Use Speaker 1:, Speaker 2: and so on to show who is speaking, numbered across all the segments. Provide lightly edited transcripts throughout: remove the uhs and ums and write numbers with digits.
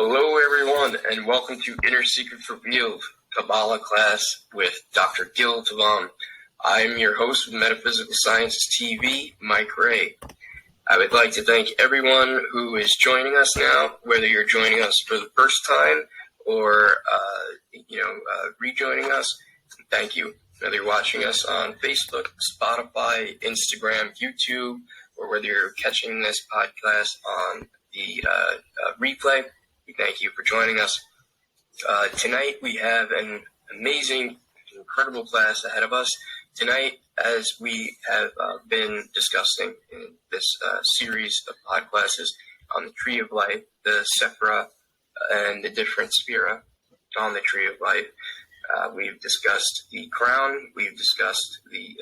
Speaker 1: Hello, everyone, and welcome to Inner Secrets Revealed, Kabbalah class with Dr. Gil Tivon. I am your host of Metaphysical Sciences TV, Mike Ray. I would like to thank everyone who is joining us now, whether you're joining us for the first time or, rejoining us. Thank you. Whether you're watching us on Facebook, Spotify, Instagram, YouTube, or whether you're catching this podcast on the replay, we thank you for joining us. Tonight we have an amazing, incredible class ahead of us. Tonight, as we have been discussing in this series of podclasses on the Tree of Life, the Sefirah and the different Sefirah on the Tree of Life, we've discussed the crown, we've discussed the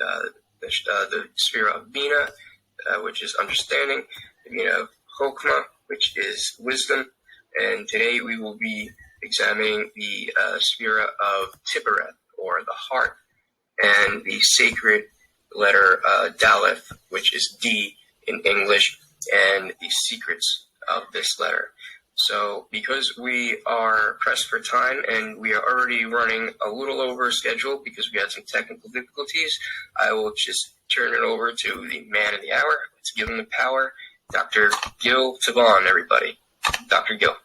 Speaker 1: Sefirah of Bina, which is understanding, the Bina of Chokmah, which is wisdom, and today we will be examining the Sefirah of Tipereth, or the heart, and the sacred letter Dalet, which is D in English, and the secrets of this letter. So because we are pressed for time and we are already running a little over schedule because we had some technical difficulties, I will just turn it over to the man of the hour. Let's give him the power, Dr. Gil Tivon, everybody. Dr. Gil.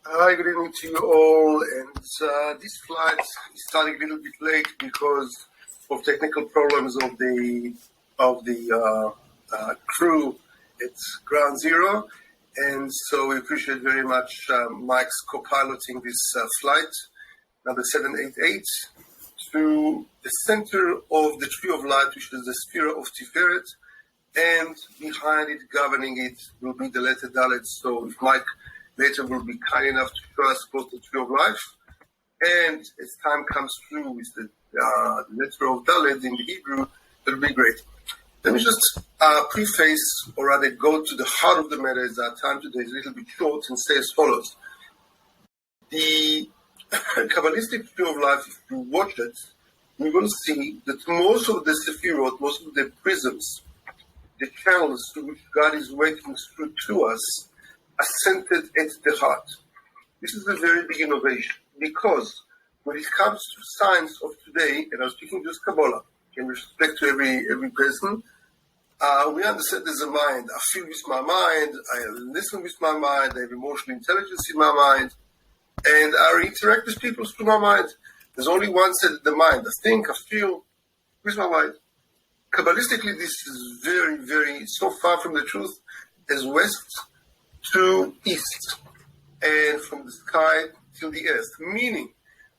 Speaker 2: Hi, good evening to you all. And this flight is starting a little bit late because of technical problems of the crew at Ground Zero. And so we appreciate very much Mike's co-piloting this flight, number 788, to the center of the Tree of Light, which is the Sefirah of Tipereth, and behind it, governing it, will be the letter Dalet. So if Mike later will be kind enough to show us both the Tree of Life, and as time comes through with the letter of Dalet in the Hebrew, it'll be great. Let me just preface, or rather go to the heart of the matter, as our time today is a little bit short, and say as follows. The Kabbalistic Tree of Life, if you watch it, you will see that most of the Sefirot, most of the prisms, the channels through which God is working through to us, are centered at the heart. This is a very big innovation, because when it comes to science of today, and I'm speaking just Kabbalah, in respect to every person, we understand there's a mind. I feel with my mind, I listen with my mind, I have emotional intelligence in my mind, and I interact with people through my mind. There's only one set of the mind. I think, I feel with my mind. Kabbalistically, this is very, very, so far from the truth as west to east, and from the sky till the earth. Meaning,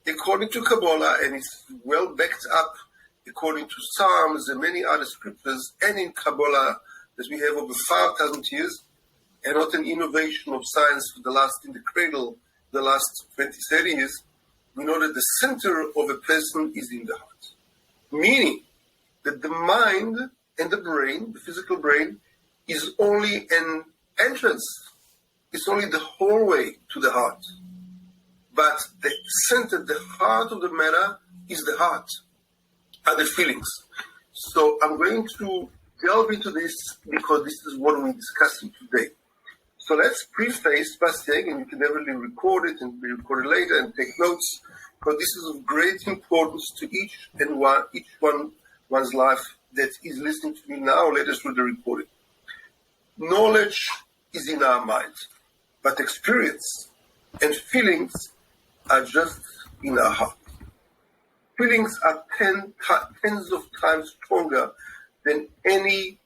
Speaker 2: according to Kabbalah, and it's well backed up according to Psalms and many other scriptures, and in Kabbalah that we have over 5,000 years, and not an innovation of science for the last 20, 30 years, we know that the center of a person is in the heart. Meaning that the mind and the brain, the physical brain, is only an entrance. It's only the hallway to the heart. But the center, the heart of the matter is the heart, are the feelings. So I'm going to delve into this because this is what we're discussing today. So let's preface by saying, and you can definitely record it and be recorded later and take notes, because this is of great importance to each one's life that is listening to me now, let us do the recording. Knowledge is in our mind, but experience and feelings are just in our heart. Feelings are tens of times stronger than any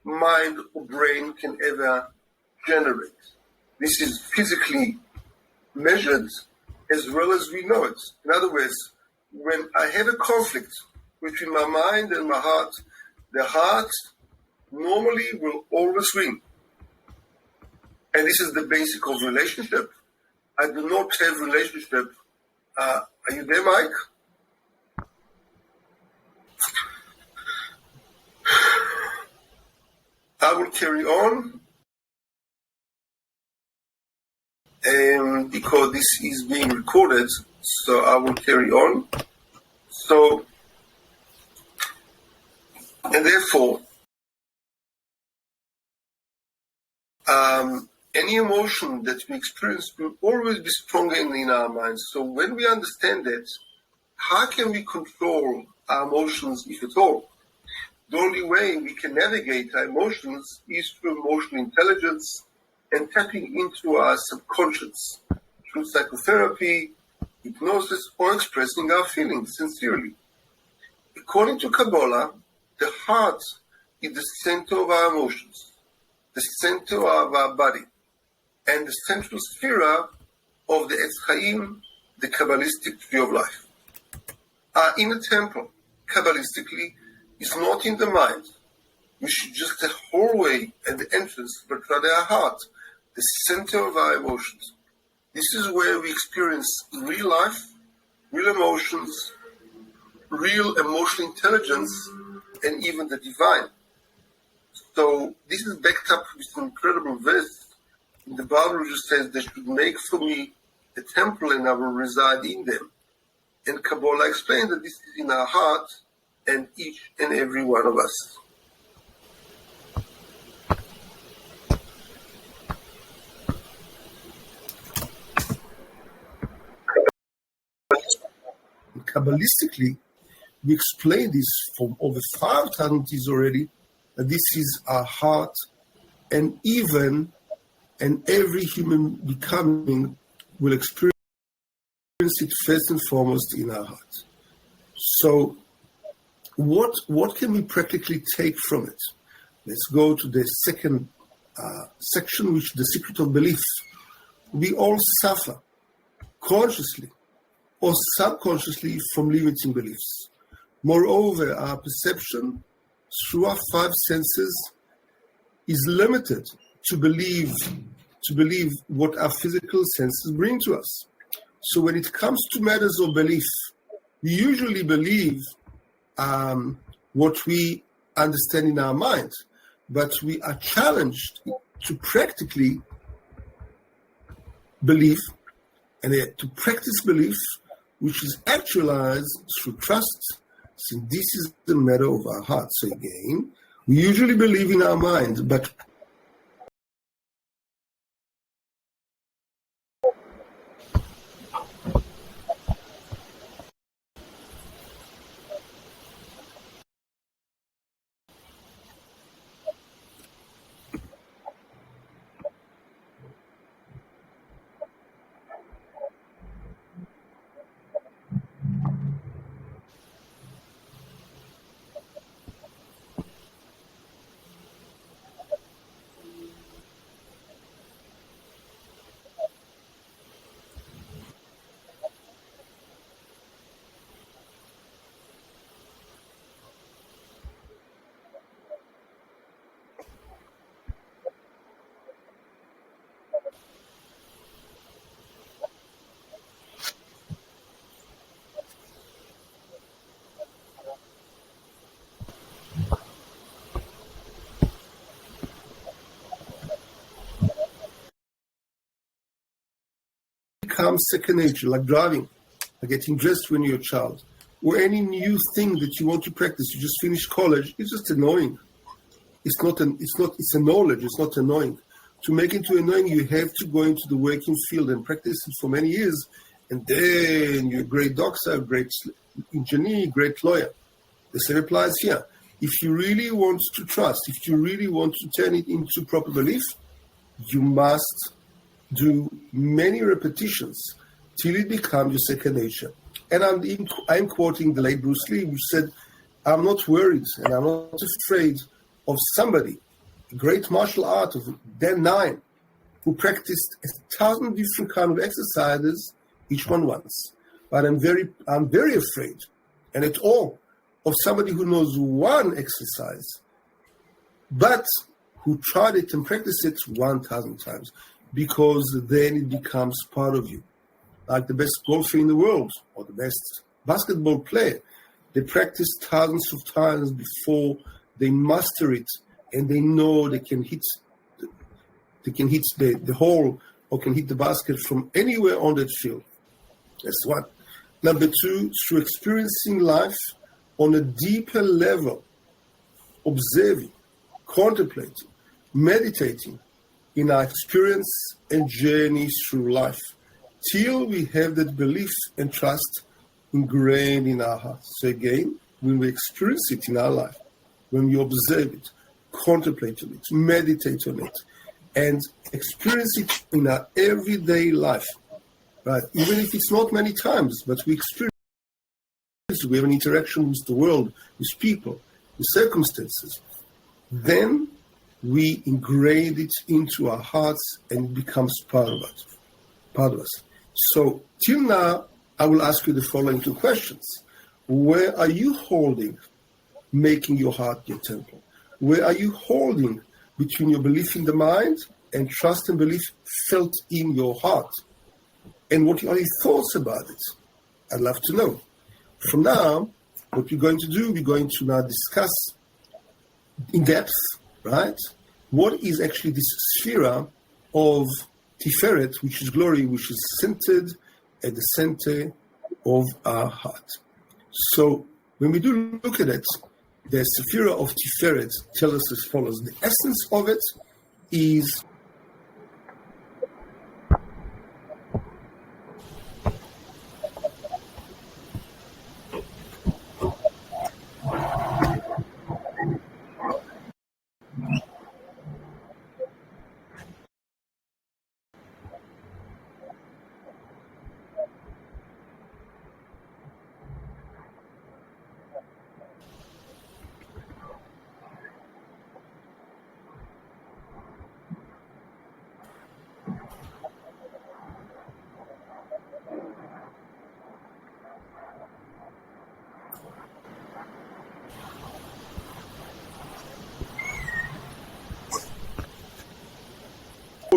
Speaker 2: mind or brain can ever generate. This is physically measured as well as we know it. In other words, when I have a conflict between my mind and my heart, the heart normally will always win. And this is the basic of relationship. I do not have relationship. Are you there, Mike? I will carry on. Because this is being recorded, so I will carry on. So, and therefore, any emotion that we experience will always be stronger in our minds. So when we understand that, how can we control our emotions, if at all? The only way we can navigate our emotions is through emotional intelligence and tapping into our subconscious through psychotherapy, hypnosis, or expressing our feelings sincerely. According to Kabbalah, the heart is the center of our emotions, the center of our body, and the central Sefirah of the Etz Chaim, the Kabbalistic tree of life. Our inner temple, Kabbalistically, is not in the mind, which is just a hallway at the entrance, but rather our heart, the center of our emotions. This is where we experience real life, real emotions, real emotional intelligence, and even the divine. So this is backed up with an incredible verse in the Bible, which says, "They should make for me a temple and I will reside in them." And Kabbalah explains that this is in our heart and each and every one of us. Kabbalistically, we explain this from over 5,000 years already, that this is our heart, and even and every human becoming will experience it first and foremost in our heart. So what can we practically take from it? Let's go to the second section, which is the secret of belief. We all suffer, consciously or subconsciously, from limiting beliefs. Moreover, our perception through our five senses is limited to believe what our physical senses bring to us. So when it comes to matters of belief, we usually believe what we understand in our mind, but we are challenged to practically believe and to practice belief, which is actualized through trust, since this is the matter of our heart. So again, we usually believe in our mind, but becomes second nature, like driving, like getting dressed when you're a child, or any new thing that you want to practice. You just finished college. It's just annoying. It's a knowledge. It's not annoying. To make it annoying, you have to go into the working field and practice it for many years, and then you're a great doctor, great engineer, great lawyer. The same applies here. If you really want to trust, if you really want to turn it into proper belief, you must do many repetitions till it becomes your second nature. And I'm quoting the late Bruce Lee, which said, "I'm not worried and I'm not afraid of somebody, a great martial art of Dan 9, who practiced 1,000 different kind of exercises, each one once. But I'm very afraid, and at all, of somebody who knows one exercise, but who tried it and practiced it 1,000 times, because then it becomes part of you. Like the best golfer in the world, or the best basketball player, they practice thousands of times before they master it, and they know they can hit the hole or can hit the basket from anywhere on that field. That's one. Number two, through experiencing life on a deeper level, observing, contemplating, meditating, in our experience and journey through life, till we have that belief and trust ingrained in our hearts. So again, when we experience it in our life, when we observe it, contemplate on it, meditate on it, and experience it in our everyday life, right? Even if it's not many times, but we experience it, we have an interaction with the world, with people, with circumstances, then we ingrain it into our hearts and it becomes part of us. So till now, I will ask you the following two questions. Where are you holding, making your heart your temple? Where are you holding between your belief in the mind and trust and belief felt in your heart? And what are your thoughts about it? I'd love to know. From now, what we're going to do, we're going to now discuss in depth, right? What is actually this Sefirah of Tipereth, which is glory, which is centered at the center of our heart. So when we do look at it, the Sefirah of Tipereth tells us as follows. The essence of it is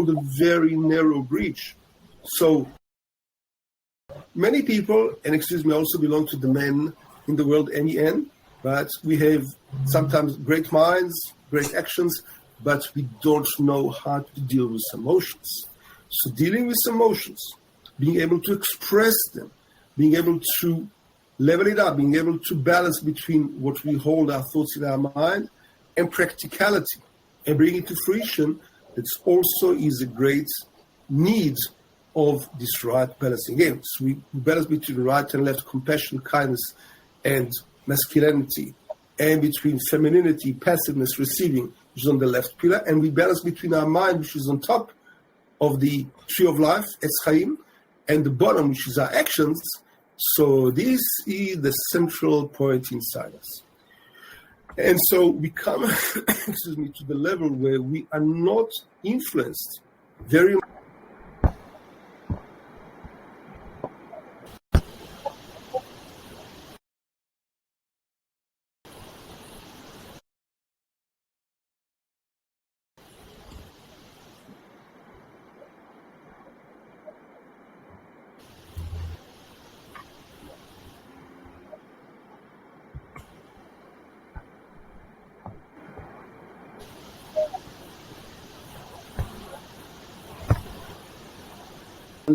Speaker 2: a very narrow breach. So many people, and excuse me, also belong to the men in the world, MEN, but we have sometimes great minds, great actions, but we don't know how to deal with emotions. So dealing with emotions, being able to express them, being able to level it up, being able to balance between what we hold our thoughts in our mind and practicality and bring it to fruition, that also is a great need of this right balancing. Again, so we balance between right and left, compassion, kindness, and masculinity, and between femininity, passiveness, receiving, which is on the left pillar, and we balance between our mind, which is on top of the tree of life, Etz Chaim, and the bottom, which is our actions. So this is the central point inside us. And so we come, to the level where we are not influenced very much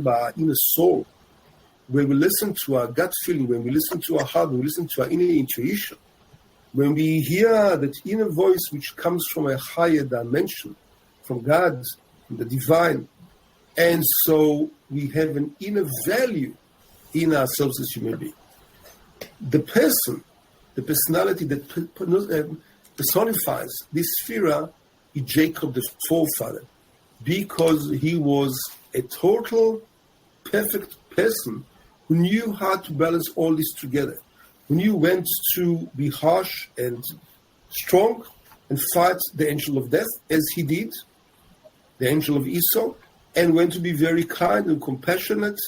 Speaker 2: by our inner soul, when we listen to our gut feeling, when we listen to our heart, when we listen to our inner intuition, when we hear that inner voice which comes from a higher dimension, from God, from the divine, and so we have an inner value in ourselves as human beings. The person, the personality that personifies this Sefirah is Jacob, the forefather, because he was a total, perfect person who knew how to balance all this together, who knew when to be harsh and strong and fight the angel of death, as he did, the angel of Esau, and when to be very kind and compassionate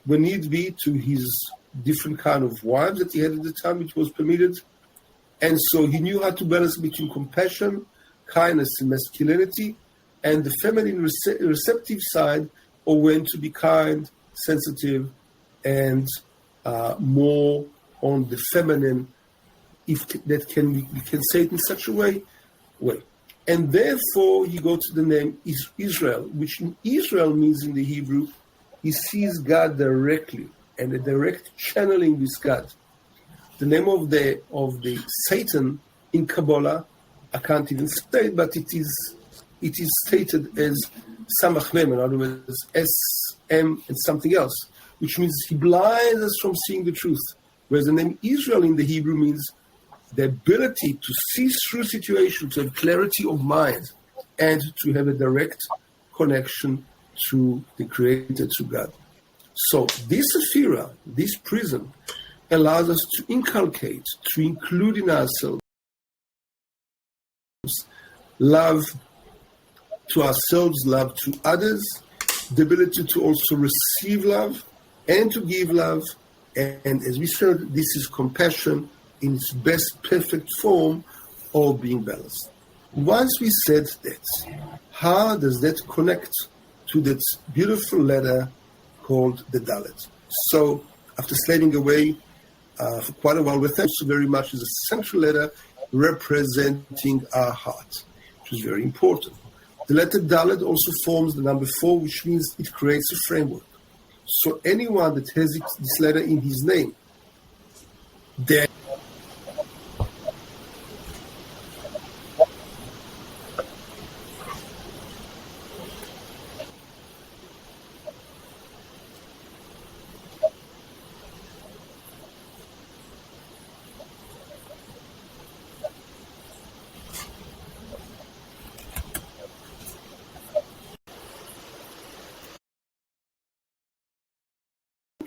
Speaker 2: when need be to his different kind of wives that he had at the time, which was permitted. And so he knew how to balance between compassion, kindness, and masculinity, and the feminine receptive side, or when to be kind, sensitive, and more on the feminine, if that we can say it in such a way. And therefore, he got to the name Israel, which in Israel means in the Hebrew, he sees God directly, and a direct channeling with God. The name of the Satan in Kabbalah, I can't even say it, but it it is stated as Samach Mem, in other words, S, M, and something else, which means he blinds us from seeing the truth. Whereas the name Israel in the Hebrew means the ability to see through situations, to have clarity of mind, and to have a direct connection to the Creator, to God. So this Sefirah, this prism, allows us to inculcate, to include in ourselves love to ourselves, love to others, the ability to also receive love and to give love. And as we said, this is compassion in its best perfect form of being balanced. Once we said that, how does that connect to that beautiful letter called the Dalet? So after slaving away for quite a while with that, so very much is a central letter representing our heart, which is very important. The letter Dalet also forms the number 4, which means it creates a framework. So anyone that has this letter in his name, then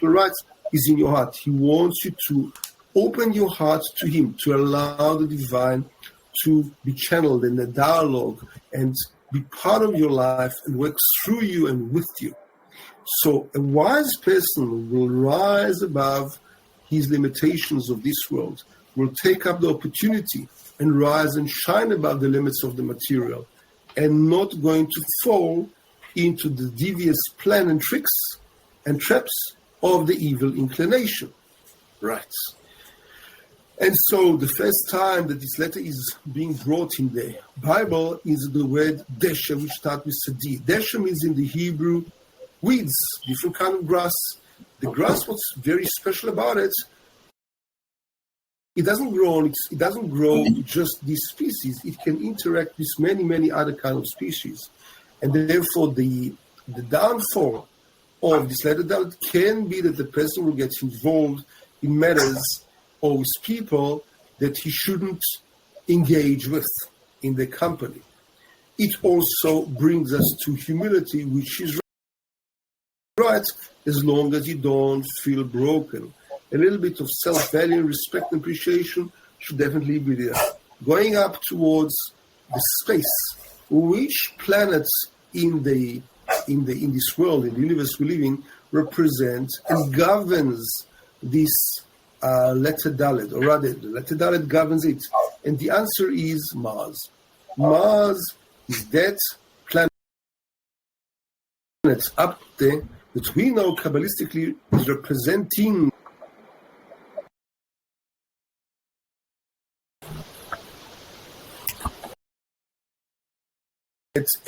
Speaker 2: right is in your heart. He wants you to open your heart to him, to allow the divine to be channeled in a dialogue and be part of your life and work through you and with you. So a wise person will rise above his limitations of this world, will take up the opportunity and rise and shine above the limits of the material, and not going to fall into the devious plan and tricks and traps of the evil inclination. Right. And so the first time that this letter is being brought in the Bible is the word desha, which starts with sadi. Desha means in the Hebrew weeds, different kind of grass. The grass, what's very special about it, it doesn't grow just this species. It can interact with many, many other kind of species. And therefore the downfall of this letter that can be that the person will get involved in matters or with people that he shouldn't engage with in the company. It also brings us to humility, which is right as long as you don't feel broken. A little bit of self-value, respect, and appreciation should definitely be there. Going up towards the space, which planets in this world, in the universe we live in, represent and governs this letter Dalet, or rather, the letter Dalet governs it. And the answer is Mars. Mars is that planet up there that we know Kabbalistically is representing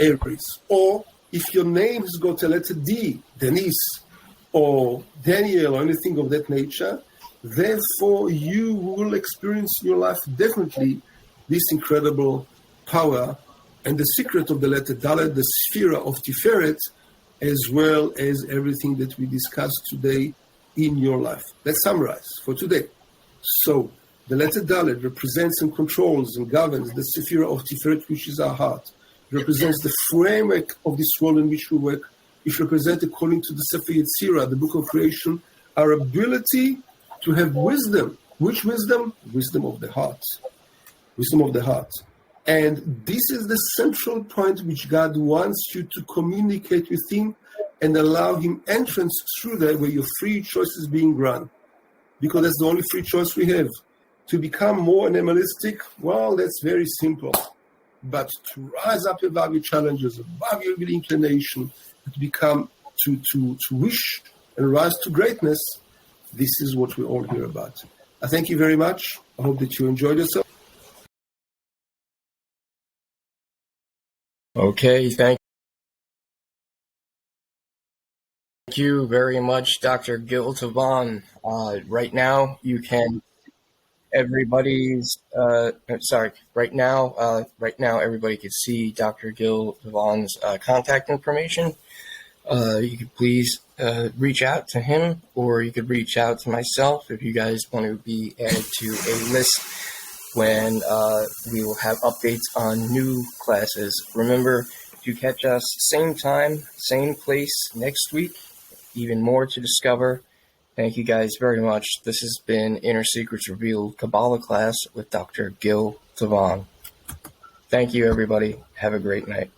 Speaker 2: Aries. Or if your name has got a letter D, Denise, or Daniel, or anything of that nature, therefore you will experience in your life definitely this incredible power and the secret of the letter Dalet, the Sefirah of Tipereth, as well as everything that we discussed today in your life. Let's summarize for today. So, the letter Dalet represents and controls and governs the Sefirah of Tipereth, which is our heart. It represents the framework of this world in which we work, which represents, according to the Sefer Yetzirah, the book of creation, our ability to have wisdom. Which wisdom? Wisdom of the heart. Wisdom of the heart. And this is the central point which God wants you to communicate with him and allow him entrance through there where your free choice is being granted. Because that's the only free choice we have. To become more animalistic, well, that's very simple. But to rise up above your challenges, above your inclination, to become, to wish and rise to greatness, this is what we all hear about. I thank you very much. I hope that you enjoyed yourself.
Speaker 1: Okay, thank you very much, Dr. Gil Tivon. Right now, you can everybody's right now everybody can see Dr. Gil Tivon's contact information. You could please reach out to him, or you could reach out to myself if you guys want to be added to a list when we will have updates on new classes. Remember to catch us same time, same place next week. Even more to discover. Thank you guys very much. This has been Inner Secrets Revealed Kabbalah class with Dr. Gil Tivon. Thank you, everybody. Have a great night.